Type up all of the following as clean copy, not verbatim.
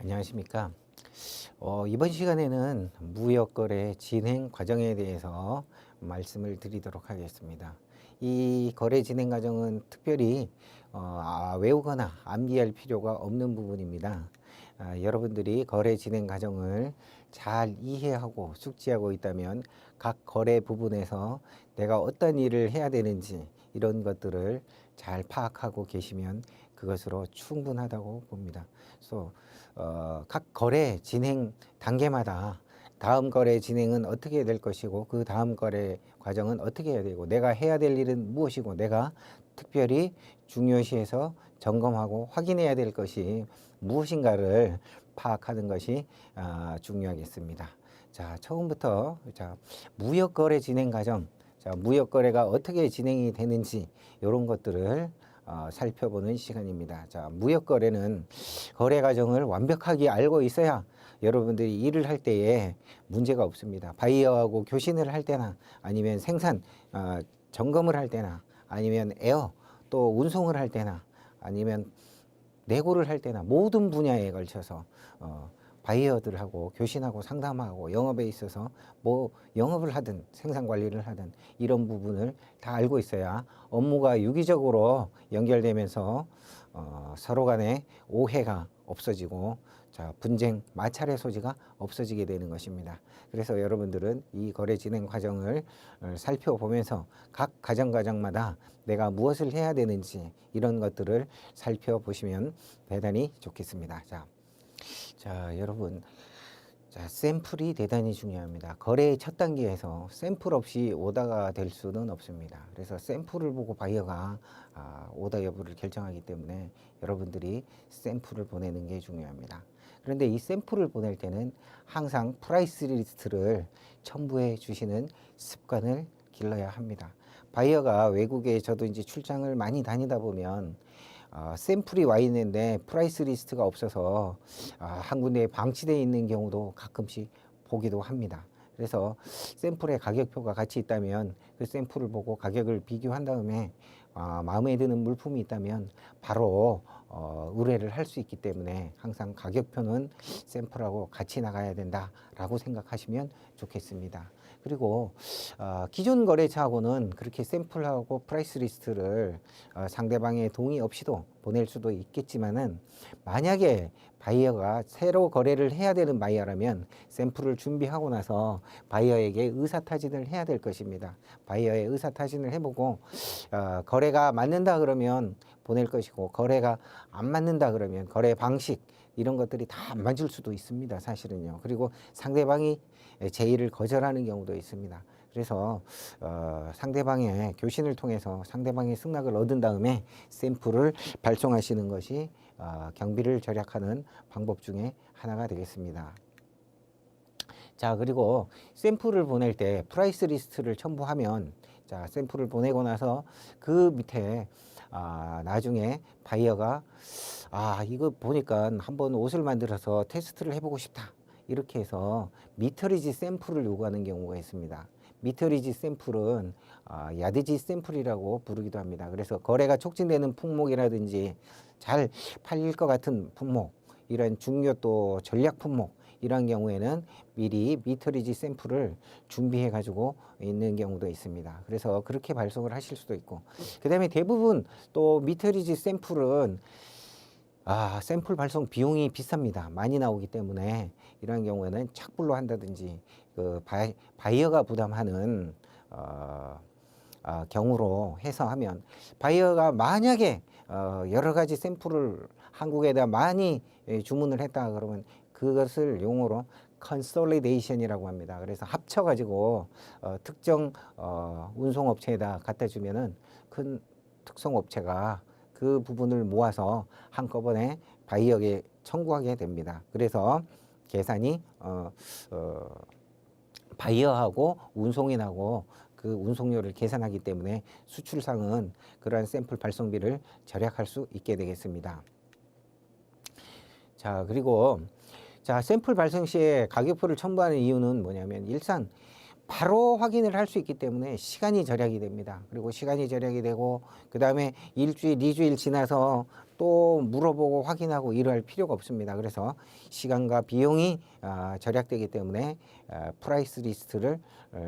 안녕하십니까. 이번 시간에는 무역거래 진행 과정에 대해서 말씀을 드리도록 하겠습니다. 이 거래 진행 과정은 특별히 외우거나 암기할 필요가 없는 부분입니다. 여러분들이 거래 진행 과정을 잘 이해하고 숙지하고 있다면 각 거래 부분에서 내가 어떤 일을 해야 되는지 이런 것들을 잘 파악하고 계시면 그것으로 충분하다고 봅니다. 그래서 각 거래 진행 단계마다 다음 거래 진행은 어떻게 될 것이고 그 다음 거래 과정은 어떻게 해야 되고 내가 해야 될 일은 무엇이고 내가 특별히 중요시해서 점검하고 확인해야 될 것이 무엇인가를 파악하는 것이 중요하겠습니다. 자, 처음부터 무역 거래 진행 과정, 무역 거래가 어떻게 진행이 되는지 이런 것들을 살펴보는 시간입니다. 자, 무역 거래는 거래 과정을 완벽하게 알고 있어야 여러분들이 일을 할 때에 문제가 없습니다. 바이어하고 교신을 할 때나 아니면 생산 점검을 할 때나 아니면 에어 또 운송을 할 때나 아니면 내고를 할 때나 모든 분야에 걸쳐서 바이어들하고 교신하고 상담하고 영업에 있어서 뭐 영업을 하든 생산 관리를 하든 이런 부분을 다 알고 있어야 업무가 유기적으로 연결되면서 서로 간에 오해가 없어지고 분쟁, 마찰의 소지가 없어지게 되는 것입니다. 그래서 여러분들은 이 거래 진행 과정을 살펴보면서 각 과정마다 내가 무엇을 해야 되는지 이런 것들을 살펴보시면 대단히 좋겠습니다. 자, 여러분. 샘플이 대단히 중요합니다. 거래의 첫 단계에서 샘플 없이 오더가 될 수는 없습니다. 그래서 샘플을 보고 바이어가 오더 여부를 결정하기 때문에 여러분들이 샘플을 보내는 게 중요합니다. 그런데 이 샘플을 보낼 때는 항상 프라이스 리스트를 첨부해 주시는 습관을 길러야 합니다. 바이어가 외국에 저도 이제 출장을 많이 다니다 보면 샘플이 와 있는데 프라이스 리스트가 없어서 한 군데에 방치되어 있는 경우도 가끔씩 보기도 합니다. 그래서 샘플에 가격표가 같이 있다면 그 샘플을 보고 가격을 비교한 다음에 마음에 드는 물품이 있다면 바로 의뢰를 할 수 있기 때문에 항상 가격표는 샘플하고 같이 나가야 된다라고 생각하시면 좋겠습니다. 그리고 기존 거래처하고는 그렇게 샘플하고 프라이스 리스트를 상대방의 동의 없이도 보낼 수도 있겠지만은 만약에 바이어가 새로 거래를 해야 되는 바이어라면 샘플을 준비하고 나서 바이어에게 의사타진을 해야 될 것입니다. 바이어의 의사타진을 해보고 거래가 맞는다 그러면 보낼 것이고 거래가 안 맞는다 그러면 거래 방식 이런 것들이 다 안 맞을 수도 있습니다. 사실은요. 그리고 상대방이 제의를 거절하는 경우도 있습니다. 그래서 상대방의 교신을 통해서 상대방의 승낙을 얻은 다음에 샘플을 발송하시는 것이 경비를 절약하는 방법 중에 하나가 되겠습니다. 자, 그리고 샘플을 보낼 때 프라이스 리스트를 첨부하면 샘플을 보내고 나서 그 밑에 나중에 바이어가 이거 보니까 한번 옷을 만들어서 테스트를 해보고 싶다. 이렇게 해서 미터리지 샘플을 요구하는 경우가 있습니다. 미터리지 샘플은 야드지 샘플이라고 부르기도 합니다. 그래서 거래가 촉진되는 품목이라든지 잘 팔릴 것 같은 품목, 이런 중요 또 전략 품목 이런 경우에는 미리 미터리지 샘플을 준비해 가지고 있는 경우도 있습니다. 그래서 그렇게 발송을 하실 수도 있고, 그 다음에 대부분 또 미터리지 샘플은 샘플 발송 비용이 비쌉니다. 많이 나오기 때문에 이런 경우에는 착불로 한다든지 그 바이어가 부담하는 경우로 해서 하면, 바이어가 만약에 여러 가지 샘플을 한국에다 많이 주문을 했다 그러면 그것을 용어로 컨솔리데이션이라고 합니다. 그래서 합쳐 가지고 특정 운송업체에다 갖다 주면은 큰 특송업체가 그 부분을 모아서 한꺼번에 바이어에 청구하게 됩니다. 그래서 계산이 바이어하고 운송인하고 그 운송료를 계산하기 때문에 수출상은 그러한 샘플 발송비를 절약할 수 있게 되겠습니다. 자, 그리고 샘플 발송 시에 가격표를 첨부하는 이유는 뭐냐면 일단 바로 확인을 할 수 있기 때문에 시간이 절약이 됩니다. 그리고 시간이 절약이 되고 그 다음에 일주일, 2주일 지나서 또 물어보고 확인하고 이럴 필요가 없습니다. 그래서 시간과 비용이 절약되기 때문에 프라이스 리스트를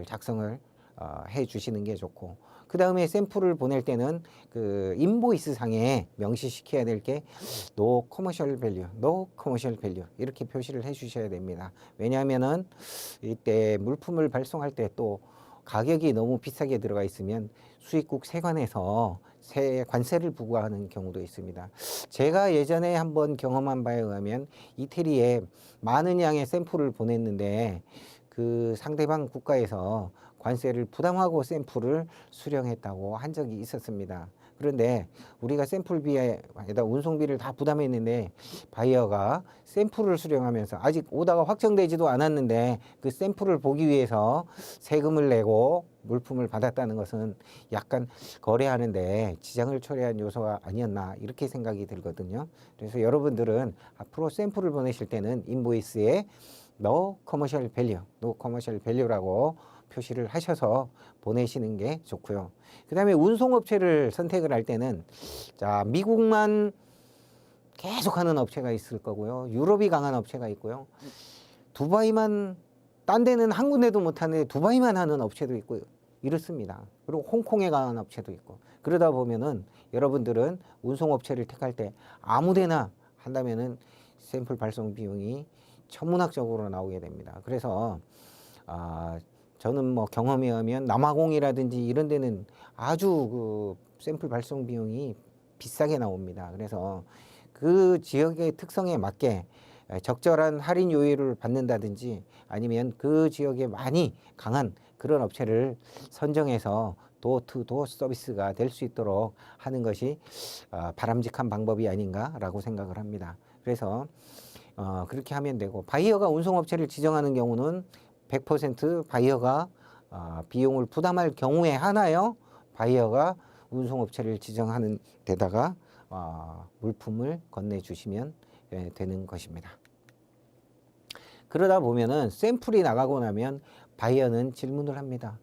작성을 해 주시는 게 좋고, 그 다음에 샘플을 보낼 때는 그 인보이스 상에 명시시켜야 될 게 no commercial value, no commercial value 이렇게 표시를 해 주셔야 됩니다. 왜냐하면은 이때 물품을 발송할 때 또 가격이 너무 비싸게 들어가 있으면 수입국 세관에서 관세를 부과하는 경우도 있습니다. 제가 예전에 한번 경험한 바에 의하면 이태리에 많은 양의 샘플을 보냈는데 그 상대방 국가에서 관세를 부담하고 샘플을 수령했다고 한 적이 있었습니다. 그런데 우리가 샘플비에다 운송비를 다 부담했는데 바이어가 샘플을 수령하면서 아직 오다가 확정되지도 않았는데 그 샘플을 보기 위해서 세금을 내고 물품을 받았다는 것은 약간 거래하는데 지장을 초래한 요소가 아니었나 이렇게 생각이 들거든요. 그래서 여러분들은 앞으로 샘플을 보내실 때는 인보이스에 no commercial value, no commercial value라고 표시를 하셔서 보내시는 게 좋고요. 그 다음에 운송업체를 선택을 할 때는 자, 미국만 계속하는 업체가 있을 거고요. 유럽이 강한 업체가 있고요. 두바이만, 딴 데는 한 군데도 못하는데 두바이만 하는 업체도 있고 이렇습니다. 그리고 홍콩에 강한 업체도 있고. 그러다 보면은 여러분들은 운송업체를 택할 때 아무 데나 한다면은 샘플 발송 비용이 천문학적으로 나오게 됩니다. 그래서 저는 뭐 경험에 의하면 남아공이라든지 이런 데는 아주 그 샘플 발송 비용이 비싸게 나옵니다. 그래서 그 지역의 특성에 맞게 적절한 할인 요율을 받는다든지 아니면 그 지역에 많이 강한 그런 업체를 선정해서 도어투도어 서비스가 될 수 있도록 하는 것이 바람직한 방법이 아닌가라고 생각을 합니다. 그래서 그렇게 하면 되고, 바이어가 운송업체를 지정하는 경우는 100% 바이어가 비용을 부담할 경우에 하나요, 바이어가 운송업체를 지정하는 데다가 물품을 건네주시면 되는 것입니다. 그러다 보면은 샘플이 나가고 나면 바이어는 질문을 합니다.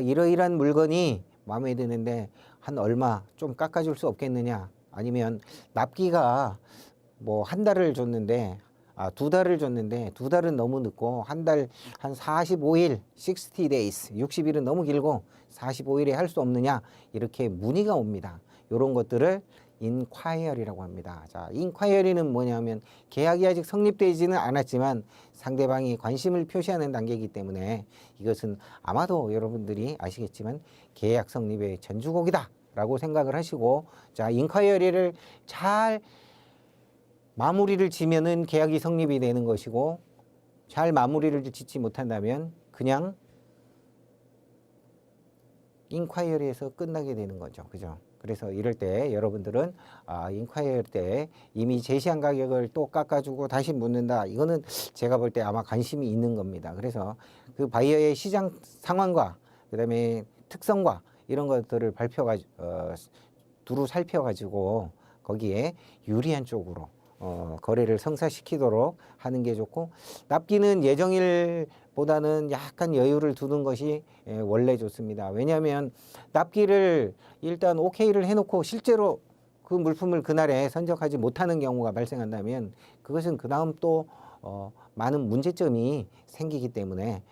이러이러한 물건이 마음에 드는데 한 얼마 좀 깎아줄 수 없겠느냐, 아니면 납기가 뭐 한 달을 줬는데 2달을 줬는데 2달은 너무 늦고 한 달 한 45일 60 days 60일은 너무 길고 45일에 할 수 없느냐, 이렇게 문의가 옵니다. 이런 것들을 인콰이어리라고 합니다. 자, 인콰이어리는 뭐냐면 계약이 아직 성립되지는 않았지만 상대방이 관심을 표시하는 단계이기 때문에 이것은 아마도 여러분들이 아시겠지만 계약 성립의 전주곡이다 라고 생각을 하시고, 자, 인콰이어리를 잘 마무리를 지면은 계약이 성립이 되는 것이고, 잘 마무리를 짓지 못한다면 그냥 인콰이어리에서 끝나게 되는 거죠. 그죠? 그래서 이럴 때 여러분들은 인콰이어리 때 이미 제시한 가격을 또 깎아주고 다시 묻는다, 이거는 제가 볼 때 아마 관심이 있는 겁니다. 그래서 그 바이어의 시장 상황과 그 다음에 특성과 이런 것들을 두루 살펴가지고 거기에 유리한 쪽으로 거래를 성사시키도록 하는 게 좋고, 납기는 예정일보다는 약간 여유를 두는 것이 원래 좋습니다. 왜냐하면 납기를 일단 오케이를 해놓고 실제로 그 물품을 그날에 선적하지 못하는 경우가 발생한다면 그것은 그 다음 또 많은 문제점이 생기기 때문에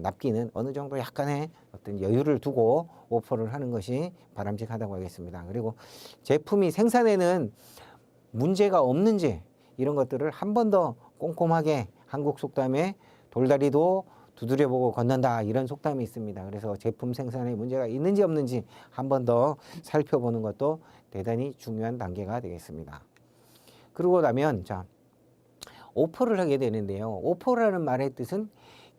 납기는 어느 정도 약간의 어떤 여유를 두고 오퍼를 하는 것이 바람직하다고 하겠습니다. 그리고 제품이 생산에는 문제가 없는지 이런 것들을 한 번 더 꼼꼼하게, 한국 속담에 돌다리도 두드려보고 건넌다 이런 속담이 있습니다. 그래서 제품 생산에 문제가 있는지 없는지 한 번 더 살펴보는 것도 대단히 중요한 단계가 되겠습니다. 그러고 나면 자, 오퍼를 하게 되는데요. 오퍼라는 말의 뜻은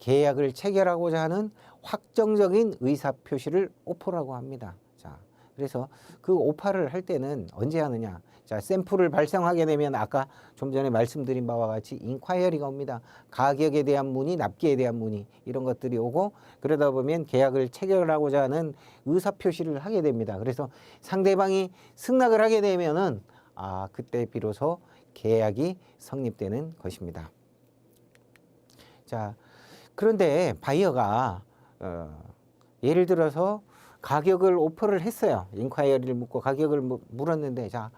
계약을 체결하고자 하는 확정적인 의사표시를 오퍼라고 합니다. 자, 그래서 그 오퍼를 할 때는 언제 하느냐. 자, 샘플을 발송하게 되면 아까 좀 전에 말씀드린 바와 같이 인콰이어리가 옵니다. 가격에 대한 문의, 납기에 대한 문의 이런 것들이 오고, 그러다 보면 계약을 체결하고자 하는 의사표시를 하게 됩니다. 그래서 상대방이 승낙을 하게 되면은 그때 비로소 계약이 성립되는 것입니다. 자, 그런데 바이어가 예를 들어서 가격을 오퍼를 했어요. 인콰이어리를 묻고 가격을 물었는데, 자,